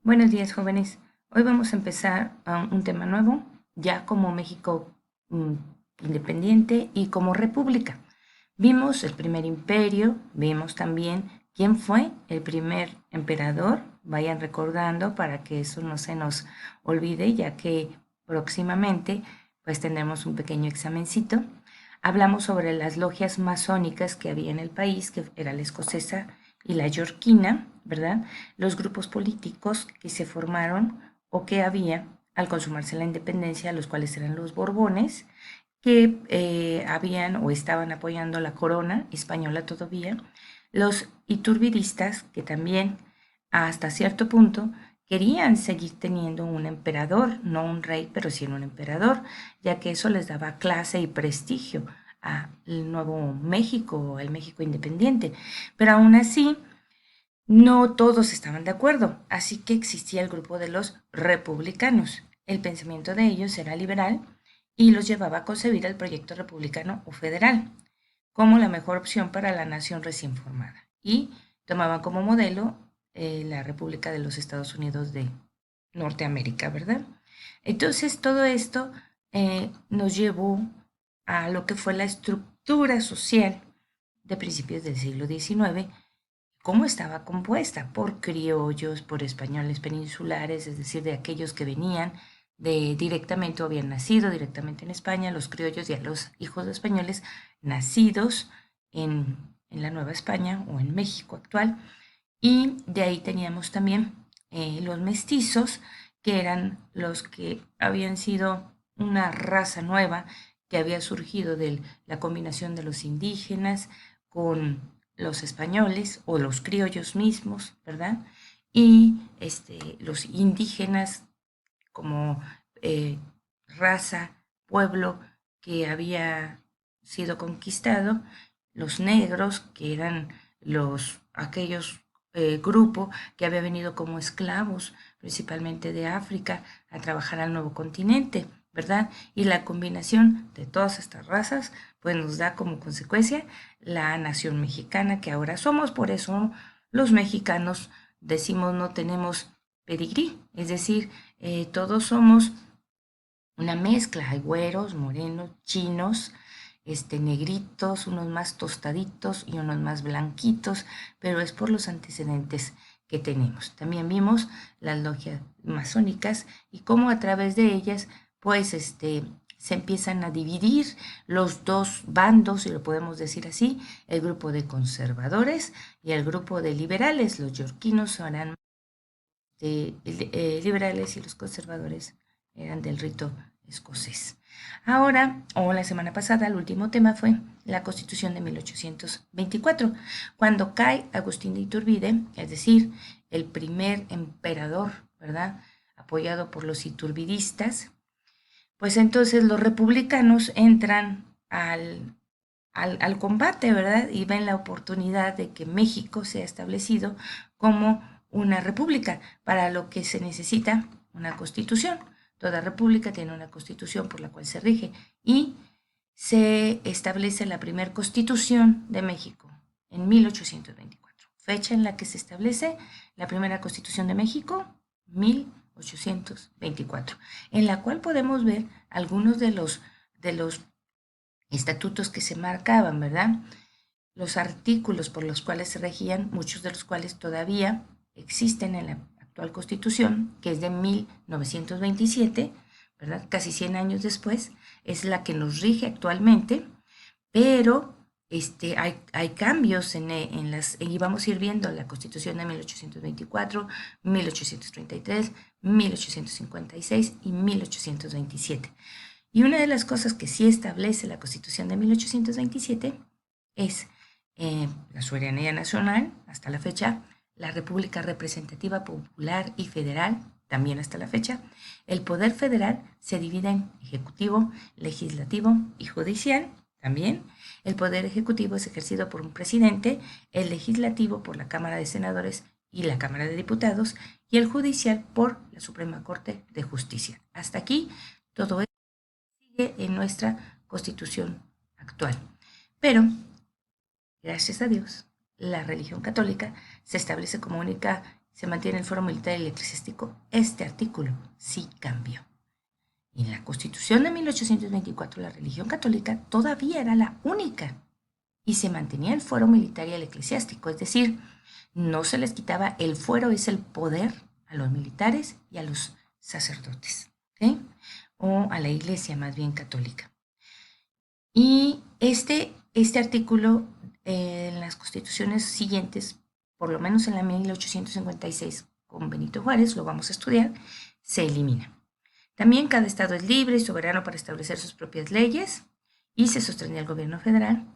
Buenos días, jóvenes. Hoy vamos a empezar un tema nuevo, ya como México mm, independiente y como república. Vimos el primer imperio, vimos también quién fue el primer emperador. Vayan recordando para que eso no se nos olvide, ya que próximamente pues tendremos un pequeño examencito. Hablamos sobre las logias masónicas que había en el país, que era la escocesa y la yorquina, ¿verdad? Los grupos políticos que se formaron o que había al consumarse la independencia, los cuales eran los Borbones, que habían o estaban apoyando la corona española todavía, los iturbidistas, que también hasta cierto punto querían seguir teniendo un emperador, no un rey, pero sí un emperador, ya que eso les daba clase y prestigio al nuevo México, al México independiente. Pero aún así, no todos estaban de acuerdo, así que existía el grupo de los republicanos. El pensamiento de ellos era liberal y los llevaba a concebir el proyecto republicano o federal como la mejor opción para la nación recién formada. Y tomaban como modelo la República de los Estados Unidos de Norteamérica, ¿verdad? Entonces todo esto nos llevó a lo que fue la estructura social de principios del siglo XIX, cómo estaba compuesta por criollos, por españoles peninsulares, es decir, de aquellos que venían de directamente o habían nacido directamente en España, los criollos y a los hijos de españoles nacidos en la Nueva España o en México actual. Y de ahí teníamos también los mestizos, que eran los que habían sido una raza nueva que había surgido de la combinación de los indígenas con los españoles o los criollos mismos, ¿verdad? Y los indígenas como eh, raza, pueblo que había sido conquistado, los negros, que eran aquellos grupos que había venido como esclavos, principalmente de África, a trabajar al nuevo continente, ¿verdad? Y la combinación de todas estas razas, pues nos da como consecuencia la nación mexicana que ahora somos. Por eso los mexicanos decimos no tenemos pedigrí, es decir, todos somos una mezcla, hay güeros, morenos, chinos, negritos, unos más tostaditos y unos más blanquitos, pero es por los antecedentes que tenemos. También vimos las logias masónicas y cómo a través de ellas, pues, se empiezan a dividir los dos bandos, si lo podemos decir así, el grupo de conservadores y el grupo de liberales. Los yorquinos eran liberales y los conservadores eran del rito escocés. Ahora, o la semana pasada, el último tema fue la Constitución de 1824, cuando cae Agustín de Iturbide, es decir, el primer emperador, ¿verdad? Apoyado por los iturbidistas, pues entonces los republicanos entran al combate, ¿verdad? Y ven la oportunidad de que México sea establecido como una república, para lo que se necesita una constitución. Toda república tiene una constitución por la cual se rige y se establece la primera constitución de México en 1824, fecha en la que se establece la primera constitución de México, 1824, en la cual podemos ver algunos de los estatutos que se marcaban, ¿verdad? Los artículos por los cuales se regían, muchos de los cuales todavía existen en la actual Constitución, que es de 1927, ¿verdad? Casi 100 años después, es la que nos rige actualmente, pero hay cambios y vamos a ir viendo la Constitución de 1824, 1833, 1856 y 1827. Y una de las cosas que sí establece la Constitución de 1827 es la soberanía nacional, hasta la fecha, la República Representativa Popular y Federal, también hasta la fecha. El poder federal se divide en ejecutivo, legislativo y judicial, también. El poder ejecutivo es ejercido por un presidente, el legislativo por la Cámara de Senadores y la Cámara de Diputados, y el judicial por la Suprema Corte de Justicia. Hasta aquí todo esto sigue en nuestra Constitución actual. Pero gracias a Dios, la religión católica se establece como única se mantiene el fuero militar y el eclesiástico, este artículo sí cambió. En la Constitución de 1824, la religión católica todavía era la única y se mantenía el fuero militar y el eclesiástico, es decir, no se les quitaba el fuero, es el poder a los militares y a los sacerdotes, ¿ok? O a la iglesia más bien católica. Y este artículo en las constituciones siguientes, por lo menos en la 1856 con Benito Juárez, lo vamos a estudiar, se elimina. También cada estado es libre y soberano para establecer sus propias leyes y se sostenía el gobierno federal.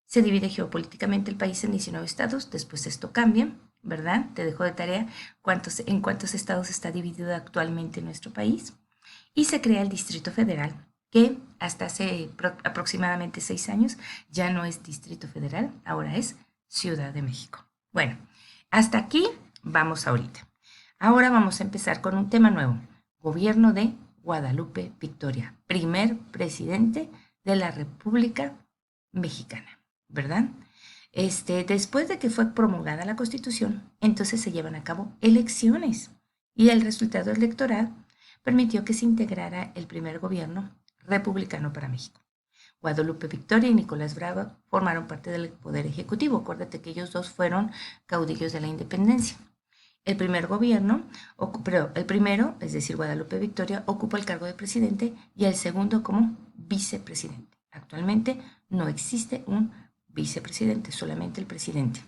Se divide geopolíticamente el país en 19 estados, después esto cambia, ¿verdad? Te dejo de tarea en cuántos estados está dividido actualmente nuestro país. Y se crea el Distrito Federal, que hasta hace aproximadamente 6 años ya no es Distrito Federal, ahora es Ciudad de México. Bueno, hasta aquí vamos ahorita. Ahora vamos a empezar con un tema nuevo. Gobierno de Guadalupe Victoria, primer presidente de la República Mexicana, ¿verdad? Después de que fue promulgada la Constitución, entonces se llevan a cabo elecciones y el resultado electoral permitió que se integrara el primer gobierno republicano para México. Guadalupe Victoria y Nicolás Bravo formaron parte del Poder Ejecutivo. Acuérdate que ellos dos fueron caudillos de la independencia. El primero, es decir, Guadalupe Victoria, ocupa el cargo de presidente y el segundo como vicepresidente. Actualmente no existe un vicepresidente, solamente el presidente.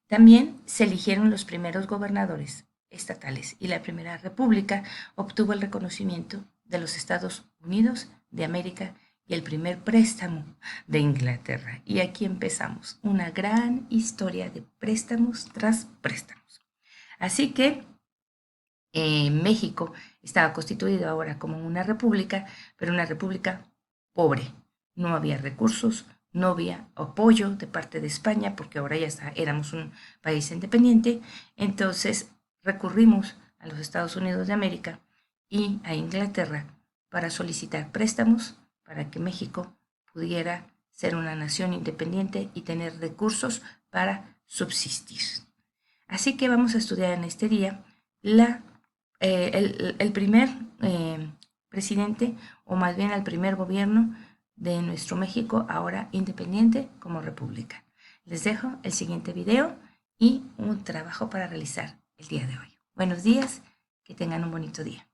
También se eligieron los primeros gobernadores estatales y la Primera República obtuvo el reconocimiento de los Estados Unidos de América y el primer préstamo de Inglaterra. Y aquí empezamos una gran historia de préstamos tras préstamos. Así que México estaba constituido ahora como una república, pero una república pobre. No había recursos, no había apoyo de parte de España, porque ahora ya éramos un país independiente. Entonces recurrimos a los Estados Unidos de América y a Inglaterra para solicitar préstamos para que México pudiera ser una nación independiente y tener recursos para subsistir. Así que vamos a estudiar en este día el primer presidente, o más bien el primer gobierno de nuestro México, ahora independiente como república. Les dejo el siguiente video y un trabajo para realizar el día de hoy. Buenos días, que tengan un bonito día.